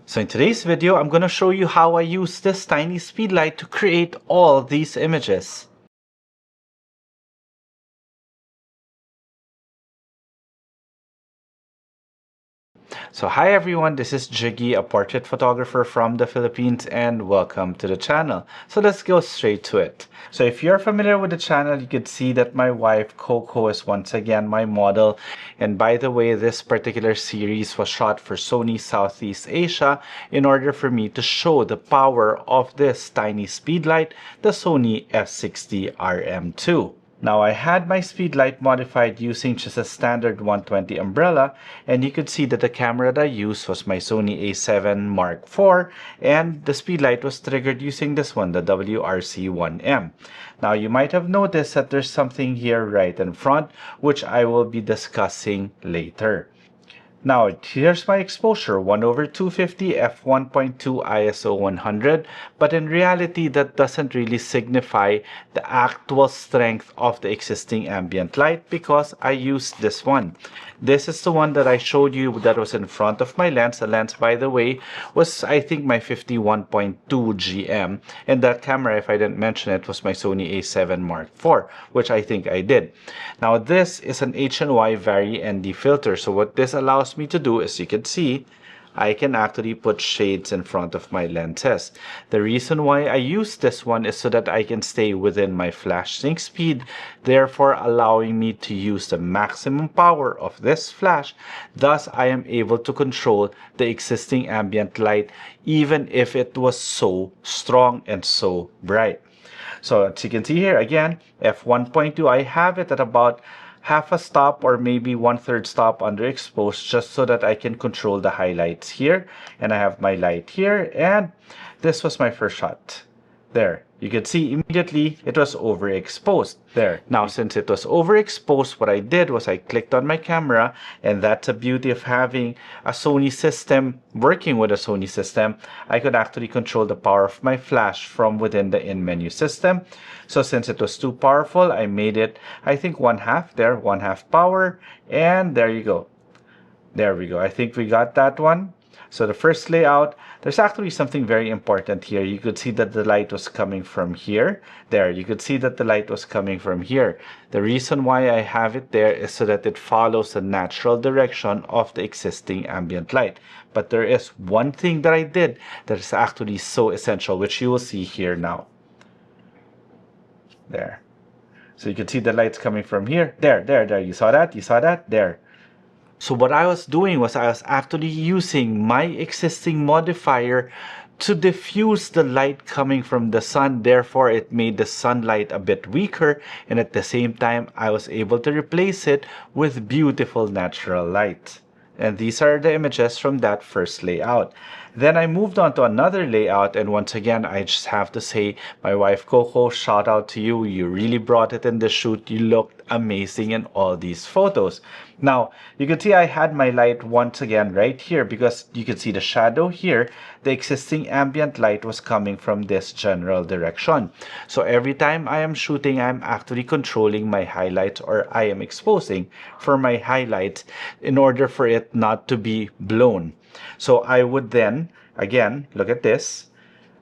So in today's video, I'm going to show you how I use this tiny speedlight to create all these images. So hi everyone, this is Jiggy, a portrait photographer from the Philippines, and welcome to the channel. So let's go straight to it. So if you're familiar with the channel, you could see that my wife Coco is once again my model. And by the way, this particular series was shot for Sony Southeast Asia in order for me to show the power of this tiny speedlight, the Sony f60RM2. Now I had my speedlight modified using just a standard 120 umbrella, and you could see that the camera that I used was my Sony a7 Mark IV, and the speedlight was triggered using this one, the WRC1M. Now you might have noticed that there's something here right in front, which I will be discussing later. Now, here's my exposure, 1/250 f1.2 ISO 100, but in reality that doesn't really signify the actual strength of the existing ambient light because I used this one. This is the one that I showed you that was in front of my lens. The lens, by the way, was I think my 51.2 GM, and that camera, if I didn't mention it, was my Sony a7 Mark IV, which I think I did. Now this is an HNY Vari ND filter, so what this allows me to do, as you can see, I can actually put shades in front of my lenses. The reason why I use this one is so that I can stay within my flash sync speed, therefore allowing me to use the maximum power of this flash. Thus, I am able to control the existing ambient light even if it was so strong and so bright. So as you can see here, again, f1.2, I have it at about half a stop or maybe 1/3 stop underexposed, just so that I can control the highlights here. And I have my light here, and this was my first shot. There, you can see immediately it was overexposed. There. Now, since it was overexposed, what I did was I clicked on my camera, and that's the beauty of having a Sony system, working with a Sony system. I could actually control the power of my flash from within the in-menu system. So since it was too powerful, I made it, I think 1/2 there, 1/2 power, and there you go. There we go. I think we got that one. So the first layout, there's actually something very important here. You could see that the light was coming from here. There, you could see that the light was coming from here. The reason why I have it there is so that it follows the natural direction of the existing ambient light. But there is one thing that I did that is actually so essential, which you will see here now. There. So you can see the lights coming from here. There. You saw that? You saw that? There. So what I was doing was I was actually using my existing modifier to diffuse the light coming from the sun. Therefore, it made the sunlight a bit weaker, and at the same time, I was able to replace it with beautiful natural light. And these are the images from that first layout. Then I moved on to another layout, and once again, I just have to say, my wife Coco, shout out to you. You really brought it in the shoot. You looked amazing in all these photos. Now, you can see I had my light once again right here because you can see the shadow here. The existing ambient light was coming from this general direction. So every time I am shooting, I'm actually controlling my highlights, or I am exposing for my highlights in order for it not to be blown. So I would then, again, look at this.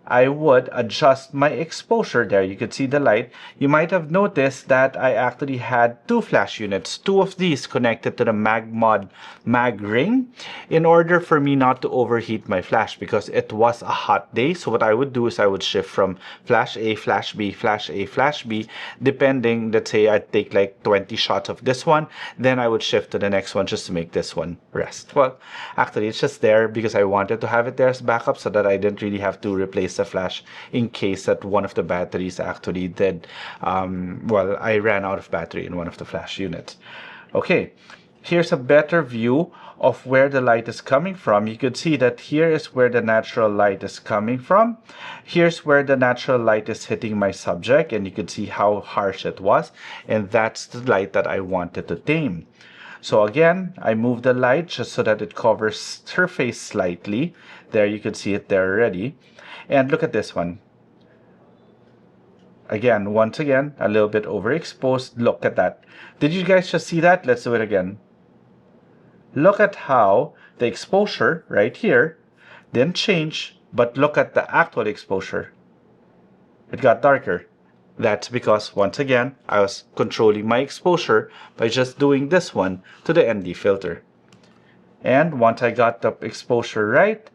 I would adjust my exposure there. You could see the light. You might have noticed that I actually had two flash units, two of these connected to the mag ring, in order for me not to overheat my flash because it was a hot day. So what I would do is I would shift from flash A, flash B, flash A, flash B, depending. Let's say I'd take like 20 shots of this one, then I would shift to the next one just to make this one rest. Well, actually it's just there because I wanted to have it there as backup so that I didn't really have to replace the flash in case that one of the batteries actually did, well, I ran out of battery in one of the flash units. Okay, here's a better view of where the light is coming from. You could see that here is where the natural light is coming from. Here's where the natural light is hitting my subject, and you could see how harsh it was, and that's the light that I wanted to tame. So again, I move the light just so that it covers her face slightly. There, you can see it there already. And look at this one. Again, once again, a little bit overexposed. Look at that. Did you guys just see that? Let's do it again. Look at how the exposure right here didn't change, but look at the actual exposure. It got darker. That's because, once again, I was controlling my exposure by just doing this one to the ND filter. And once I got the exposure right,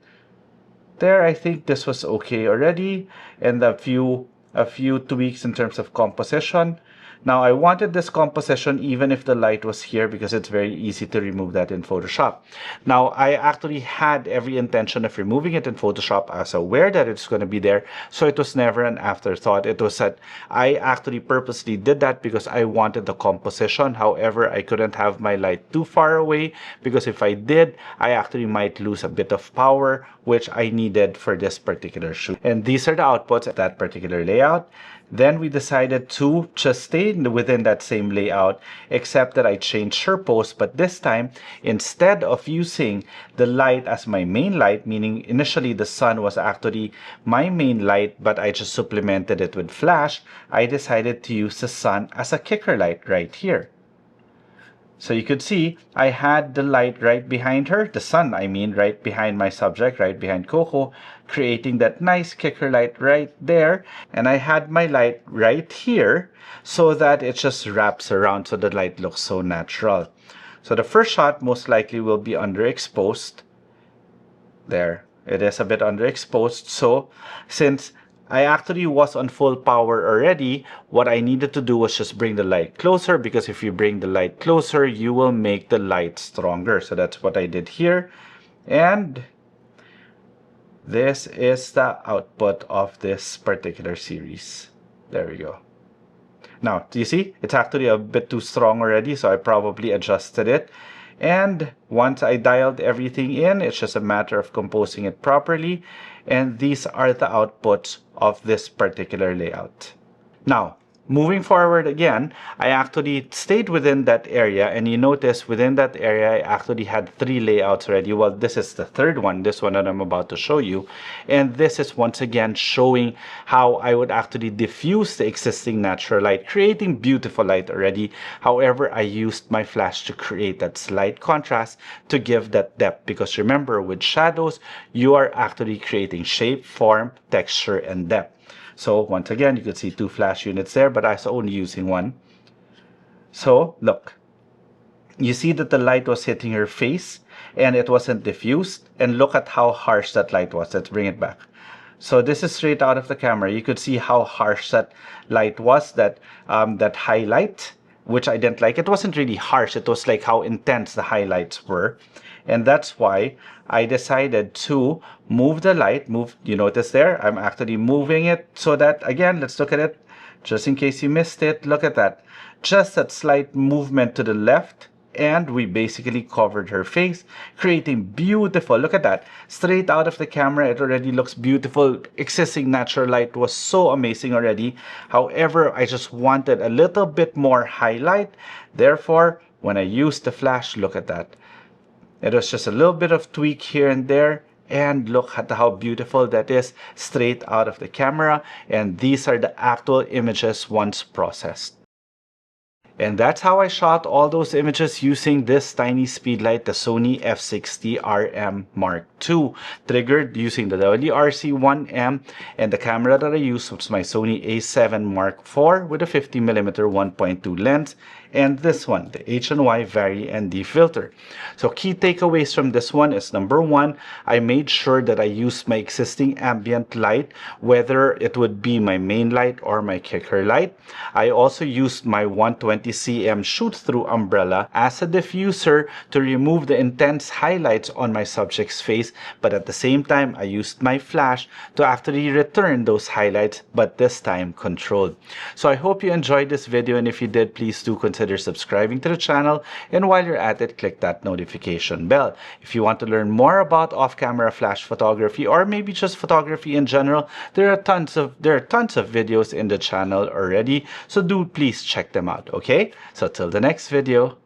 there, I think this was okay already. And a few tweaks in terms of composition. Now, I wanted this composition even if the light was here because it's very easy to remove that in Photoshop. Now, I actually had every intention of removing it in Photoshop. I was aware that it's going to be there, so it was never an afterthought. It was that I actually purposely did that because I wanted the composition. However, I couldn't have my light too far away because if I did, I actually might lose a bit of power, which I needed for this particular shoot. And these are the outputs of that particular layout. Then we decided to just stay within that same layout, except that I changed her pose, but this time, instead of using the light as my main light, meaning initially the sun was actually my main light, but I just supplemented it with flash, I decided to use the sun as a kicker light right here. So you could see I had the light right behind her, the sun I mean, right behind my subject, right behind Coco, creating that nice kicker light right there. And I had my light right here so that it just wraps around so the light looks so natural. So the first shot most likely will be underexposed. There, it is a bit underexposed. So since I actually was on full power already, what I needed to do was just bring the light closer, because if you bring the light closer, you will make the light stronger. So that's what I did here. And this is the output of this particular series. There we go. Now, do you see? It's actually a bit too strong already, so I probably adjusted it. And once I dialed everything in, it's just a matter of composing it properly. And these are the outputs of this particular layout. Now, moving forward again, I actually stayed within that area, and you notice within that area I actually had 3 layouts already. Well, this is the third one, this one that I'm about to show you. And this is once again showing how I would actually diffuse the existing natural light, creating beautiful light already. However, I used my flash to create that slight contrast to give that depth, because remember, with shadows, you are actually creating shape, form, texture, and depth. So once again, you can see 2 flash units there, but I was only using 1. So look, you see that the light was hitting her face and it wasn't diffused. And look at how harsh that light was. Let's bring it back. So this is straight out of the camera. You could see how harsh that light was, that highlight, which I didn't like. It wasn't really harsh. It was like how intense the highlights were. And that's why I decided to move the light. You notice there, I'm actually moving it so that, again, let's look at it. Just in case you missed it, look at that. Just that slight movement to the left, and we basically covered her face, creating beautiful, look at that. Straight out of the camera, it already looks beautiful. Existing natural light was so amazing already. However, I just wanted a little bit more highlight. Therefore, when I used the flash, look at that. It was just a little bit of tweak here and there, and look at how beautiful that is straight out of the camera. And these are the actual images once processed. And that's how I shot all those images using this tiny speedlight, the Sony f60RM Mark II, triggered using the WRC1M, and the camera that I used was my Sony a7 Mark IV with a 50mm 1.2 lens, and this one, the H&Y Vari ND filter. So key takeaways from this one is, number 1, I made sure that I used my existing ambient light, whether it would be my main light or my kicker light. I also used my 120cm shoot-through umbrella as a diffuser to remove the intense highlights on my subject's face, but at the same time I used my flash to actually return those highlights, but this time controlled. So I hope you enjoyed this video, and if you did, please do consider subscribing to the channel, and while you're at it, click that notification bell. If you want to learn more about off-camera flash photography, or maybe just photography in general, there are tons of videos in the channel already, so do please check them out. Okay, so till the next video.